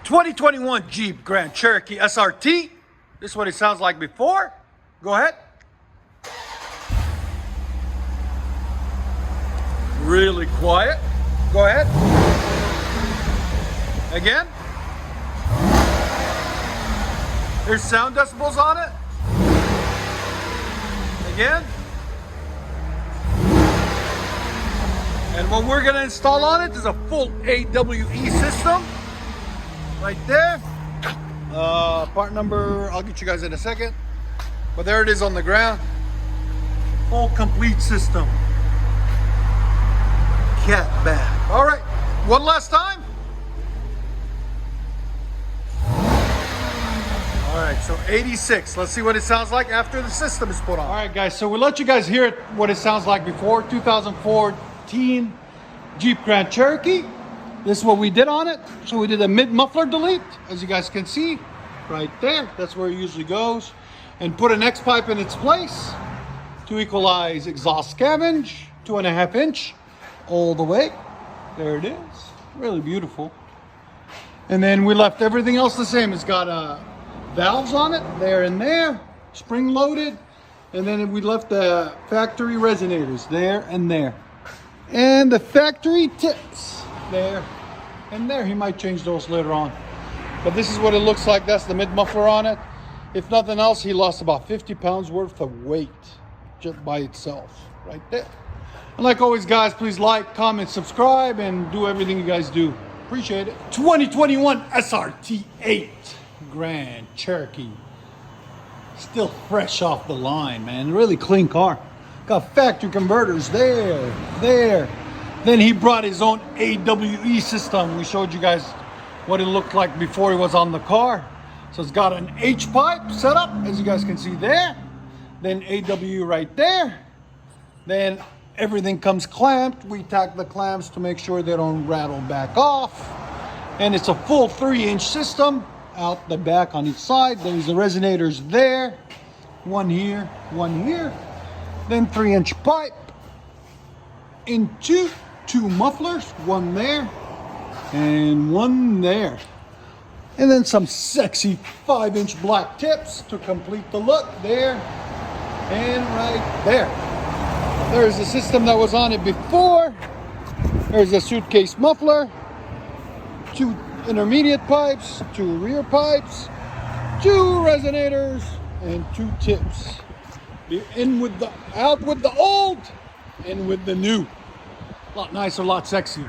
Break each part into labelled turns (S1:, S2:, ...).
S1: 2021 Jeep Grand Cherokee SRT. This is what it sounds like before. Go ahead. Really quiet. Go ahead. Again. There's sound decibels on it. Again. And what we're going to install on it is a full AWE system. Right there. Part number, I'll get you guys in a second. But there it is on the ground. Full complete system. Cat back. All right, one last time. All right, so 86. Let's see what it sounds like after the system is put on. All right, guys, so we'll let you guys hear what it sounds like before. 2014 Jeep Grand Cherokee. This is what we did on it. So we did a mid-muffler delete, as you guys can see, right there. That's where it usually goes. And put an X pipe in its place to equalize exhaust scavenge, 2.5 inch all the way. There it is, really beautiful. And then we left everything else the same. It's got valves on it, there and there, spring loaded. And then we left the factory resonators there and there. And the factory tips there and there. He might change those later on. But this is what it looks like. That's the mid-muffler on it. If nothing else, he lost about 50 pounds worth of weight just by itself right there. And like always, guys, please like, comment, subscribe, and do everything you guys do. Appreciate it. 2021 SRT 8 Grand Cherokee. Still fresh off the line, man. Really clean car. Got factory converters there. Then he brought his own AWE system. We showed you guys what it looked like before he was on the car. So it's got an H pipe set up, as you guys can see there. Then AWE right there. Then everything comes clamped. We tack the clamps to make sure they don't rattle back off. And it's a full 3-inch system out the back on each side. There's the resonators there. One here, one here. Then 3-inch pipe into 2 mufflers, one there and one there. And then some sexy 5-inch black tips to complete the look there and right there. There's the system that was on it before. There's a suitcase muffler, 2 intermediate pipes, 2 rear pipes, 2 resonators, and 2 tips. In with the, out with the old, in with the new. A lot nicer, a lot sexier.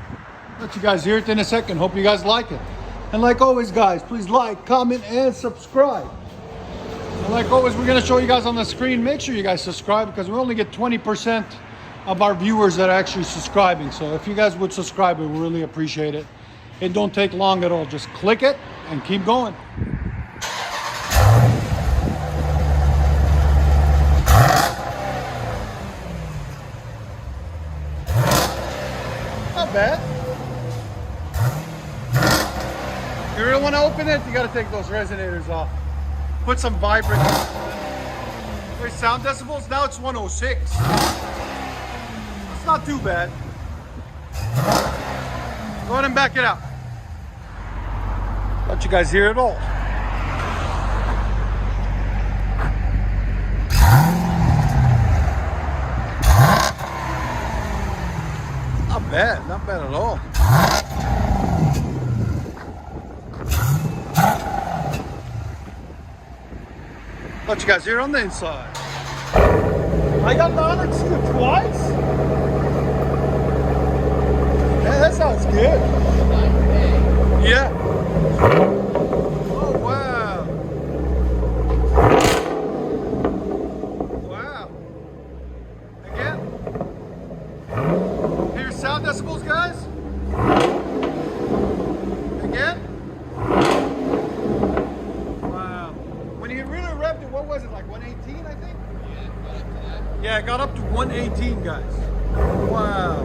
S1: Let you guys hear it in a second. Hope you guys like it. And like always, guys, please like, comment, and subscribe. And like always, we're going to show you guys on the screen. Make sure you guys subscribe because we only get 20% of our viewers that are actually subscribing. So if you guys would subscribe, we really appreciate it. It don't take long at all. Just click it and keep going. Not bad. If you really want to open it, you got to take those resonators off. Put some vibrant. There's sound decibels. Now it's 106. It's not too bad. Go ahead and back it out. Let you guys hear it all. Not bad at all. Let you guys hear on the inside. I got the Onyx twice. Yeah, that sounds good. Yeah. Oh, wow. Wow. Again. Here's sound decibels, guys. Again. Wow. When you really revved it, what was it, like 118, I think? Yeah, it got up to 118, guys. Wow.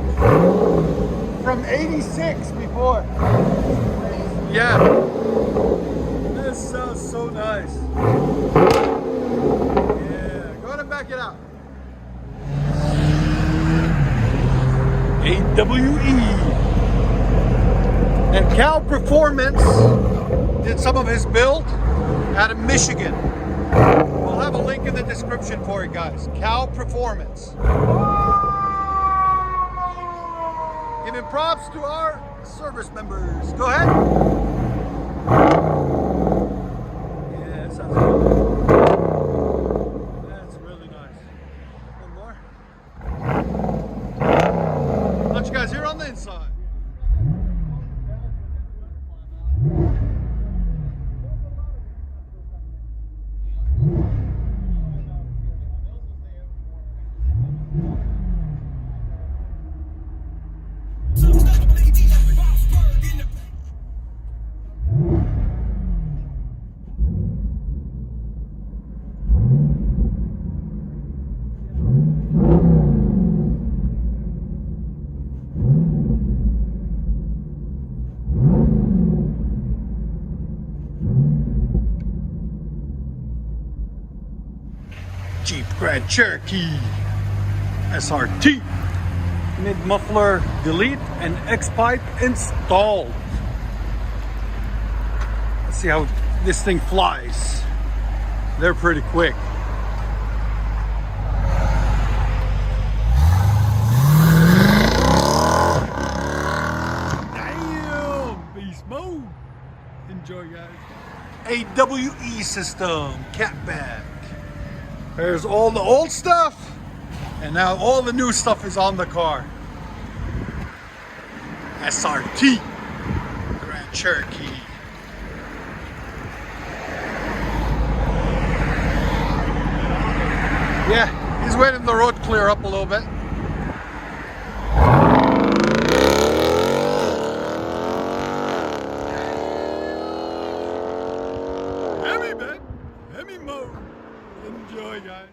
S1: From 86 before. Yeah. This sounds so nice. Yeah. Go ahead and back it out. AWE. And Cal Performance did some of his build out of Michigan. We'll have a link in the description for you guys. Cow Performance. Giving props to our service members. Go ahead. Yeah, that sounds good. That's really nice. One more. Let you guys hear on the inside. Jeep Grand Cherokee SRT. Mid muffler delete and X pipe installed. Let's see how this thing flies. They're pretty quick. Damn, beast mode. Enjoy, guys. AWE system, catback. There's all the old stuff, and now all the new stuff is on the car. SRT Grand Cherokee. Yeah, he's waiting the road clear up a little bit. HEMI, man. HEMI mode. Enjoy, guys.